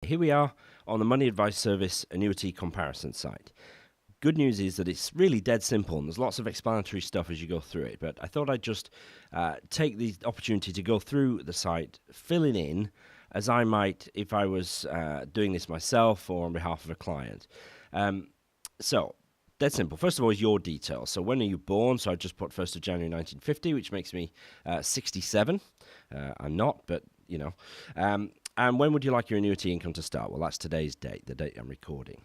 Here we are on the money advice service annuity comparison site. Good news is that it's really dead simple and there's lots of explanatory stuff as you go through it, but I thought I'd just take the opportunity to go through the site, fill it in as I might if I was doing this myself or on behalf of a client. So, dead simple. First of all is your details. So when are you born? So I just put 1st of January 1950, which makes me 67. I'm not, but you know. And when would you like your annuity income to start? Well, that's today's date, the date I'm recording.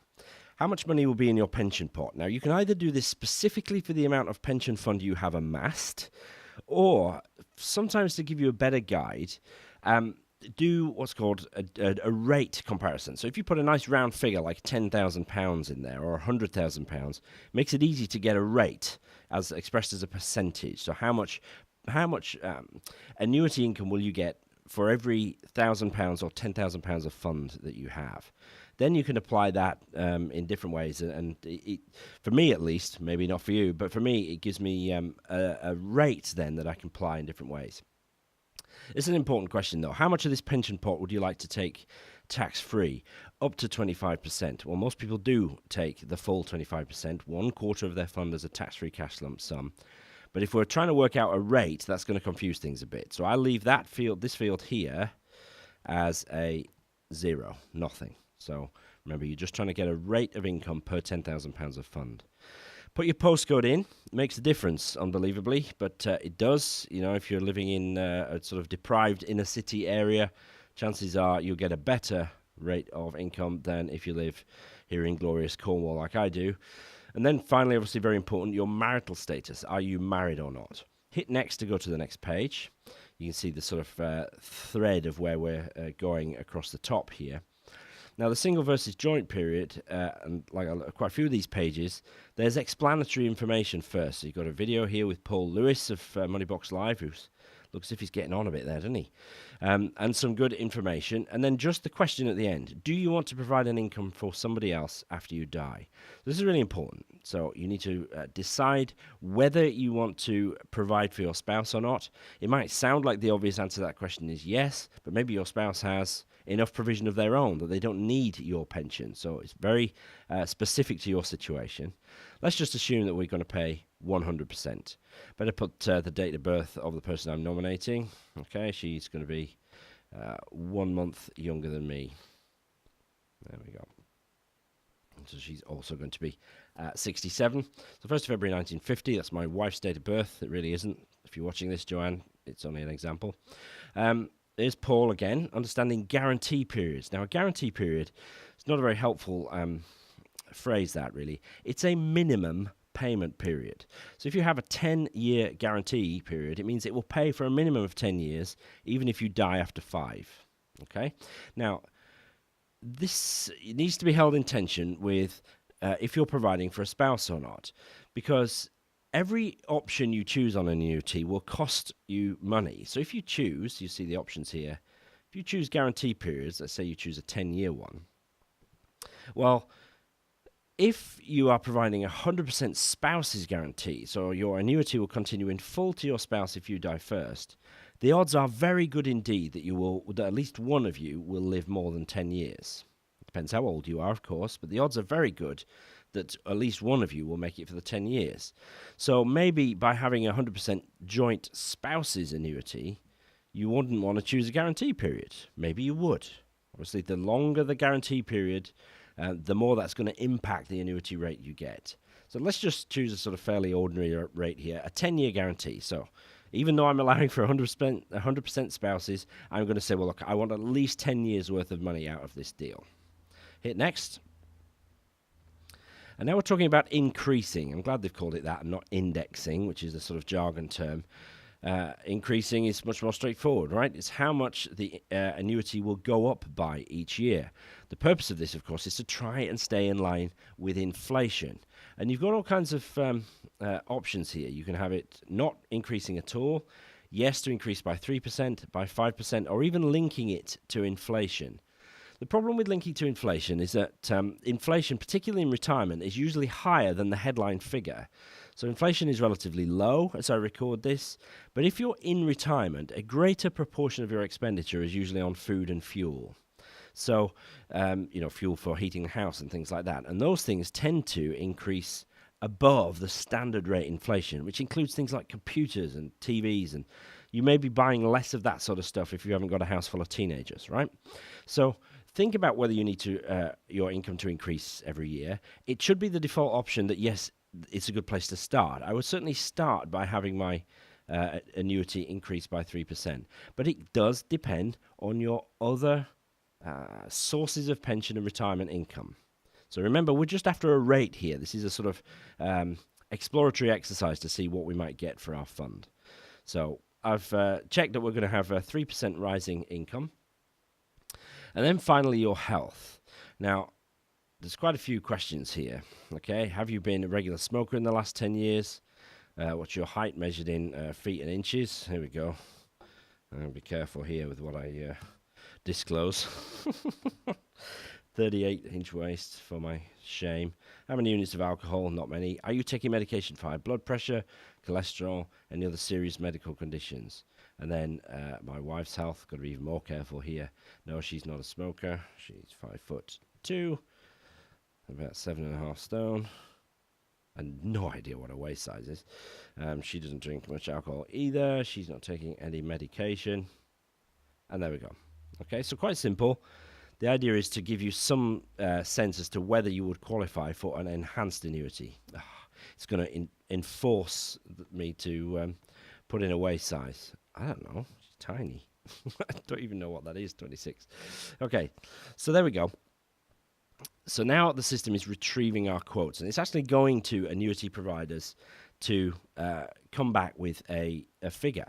How much money will be in your pension pot? Now, you can either do this specifically for the amount of pension fund you have amassed, or sometimes to give you a better guide, do what's called a rate comparison. So if you put a nice round figure like £10,000 in there or £100,000, makes it easy to get a rate as expressed as a percentage. So how much annuity income will you get for every £1,000 or £10,000 of fund that you have? Then you can apply that in different ways. And for me, at least, maybe not for you, but for me, it gives me a rate then that I can apply in different ways. It's an important question, though. How much of this pension pot would you like to take tax-free? Up to 25%. Well, most people do take the full 25%, 1/4 of their fund as a tax-free cash lump sum. But if we're trying to work out a rate, that's going to confuse things a bit. So I leave that field, this field here, as a 0, nothing. So remember, you're just trying to get a rate of income per £10,000 of fund. Put your postcode in. It makes a difference, unbelievably, but it does. You know, if you're living in a sort of deprived inner city area, chances are you'll get a better rate of income than if you live here in glorious Cornwall like I do. And then finally, obviously very important, your marital status. Are you married or not? Hit next to go to the next page. You can see the sort of thread of where we're going across the top here. Now, the single versus joint period, and like quite a few of these pages, there's explanatory information first. So you've got a video here with Paul Lewis of Moneybox Live, who looks as if he's getting on a bit there, doesn't he? And some good information. And then just the question at the end. Do you want to provide an income for somebody else after you die? This is really important. So you need to decide whether you want to provide for your spouse or not. It might sound like the obvious answer to that question is yes, but maybe your spouse has enough provision of their own that they don't need your pension. So it's very specific to your situation. Let's just assume that we're going to pay 100%. Better put the date of birth of the person I'm nominating. Okay, she's going to be 1 month younger than me. There we go. So she's also going to be 67. So 1st of February 1950, that's my wife's date of birth. It really isn't. If you're watching this, Joanne, it's only an example. There's Paul again, understanding guarantee periods. Now, a guarantee period is not a very helpful phrase, that really. It's a minimum payment period. So if you have a 10-year guarantee period, it means it will pay for a minimum of 10 years, even if you die after 5. Okay? Now, this needs to be held in tension with if you're providing for a spouse or not, because every option you choose on an annuity will cost you money. So if you choose, you see the options here, if you choose guarantee periods, let's say you choose a 10-year one, well, if you are providing 100% spouse's guarantee, so your annuity will continue in full to your spouse if you die first, the odds are very good indeed that at least one of you will live more than 10 years. It depends how old you are, of course, but the odds are very good that at least one of you will make it for the 10 years. So maybe by having a 100% joint spouse's annuity, you wouldn't want to choose a guarantee period. Maybe you would. Obviously, the longer the guarantee period, the more that's going to impact the annuity rate you get. So let's just choose a sort of fairly ordinary rate here, a 10-year guarantee. So even though I'm allowing for 100% spouses, I'm going to say, well, look, I want at least 10 years worth of money out of this deal. Hit next. And now we're talking about increasing. I'm glad they've called it that and not indexing, which is a sort of jargon term. Increasing is much more straightforward, right? It's how much the annuity will go up by each year. The purpose of this, of course, is to try and stay in line with inflation. And you've got all kinds of options here. You can have it not increasing at all, yes to increase by 3%, by 5%, or even linking it to inflation. The problem with linking to inflation is that inflation, particularly in retirement, is usually higher than the headline figure. So inflation is relatively low as I record this, but if you're in retirement, a greater proportion of your expenditure is usually on food and fuel. So, fuel for heating the house and things like that. And those things tend to increase above the standard rate inflation, which includes things like computers and TVs. And you may be buying less of that sort of stuff if you haven't got a house full of teenagers, right? So think about whether you need to your income to increase every year. It should be the default option that, yes, it's a good place to start. I would certainly start by having my annuity increase by 3%. But it does depend on your other sources of pension and retirement income. So remember, we're just after a rate here. This is a sort of exploratory exercise to see what we might get for our fund. So I've checked that we're going to have a 3% rising income. And then finally, your health. Now, there's quite a few questions here. Okay, have you been a regular smoker in the last 10 years? What's your height measured in feet and inches? Here we go. Be careful here with what I disclose. 38-inch waist for my shame. How many units of alcohol? Not many. Are you taking medication for high blood pressure, cholesterol, any other serious medical conditions? And then my wife's health, got to be even more careful here. No, she's not a smoker. She's 5'2", about 7.5 stone. And no idea what her waist size is. She doesn't drink much alcohol either. She's not taking any medication. And there we go. Okay, so quite simple. The idea is to give you some sense as to whether you would qualify for an enhanced annuity. It's going to enforce me to put in a waist size. I don't know. It's tiny. I don't even know what that is, 26. Okay, so there we go. So now the system is retrieving our quotes, and it's actually going to annuity providers to come back with a figure.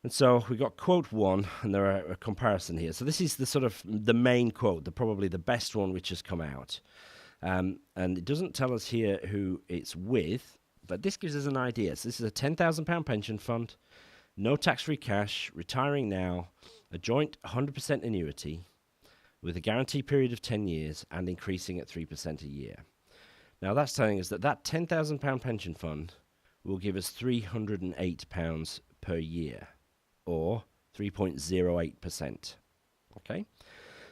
And so we got quote 1, and there are a comparison here. So this is the sort of the main quote, probably the best one which has come out. And it doesn't tell us here who it's with, but this gives us an idea. So this is a £10,000 pension fund, no tax-free cash, retiring now, a joint 100% annuity with a guarantee period of 10 years and increasing at 3% a year. Now that's telling us that that £10,000 pension fund will give us £308 per year, or 3.08%. Okay?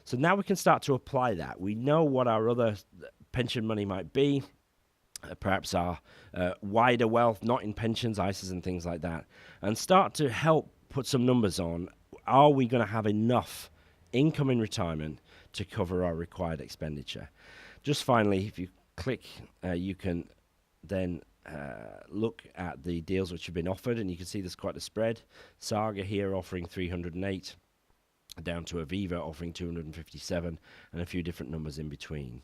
So now we can start to apply that. We know what our other pension money might be, perhaps our wider wealth, not in pensions, ISAs and things like that, and start to help put some numbers on. Are we going to have enough income in retirement to cover our required expenditure? Just finally, if you click, you can then look at the deals which have been offered, and you can see there's quite a spread. Saga here offering 308, down to Aviva offering 257, and a few different numbers in between.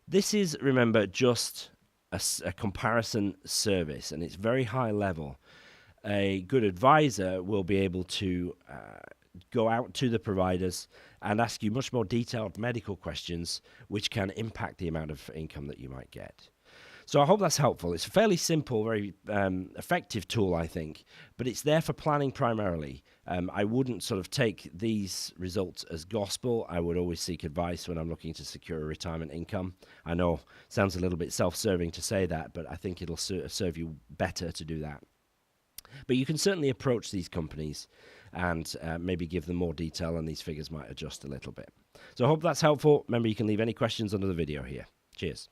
This is, remember, just a comparison service, and it's very high level. A good advisor will be able to go out to the providers and ask you much more detailed medical questions, which can impact the amount of income that you might get. So I hope that's helpful. It's a fairly simple, very effective tool, I think, but it's there for planning primarily. I wouldn't sort of take these results as gospel. I would always seek advice when I'm looking to secure a retirement income. I know it sounds a little bit self-serving to say that, but I think it'll serve you better to do that. But you can certainly approach these companies and maybe give them more detail, and these figures might adjust a little bit. So I hope that's helpful. Remember, you can leave any questions under the video here. Cheers.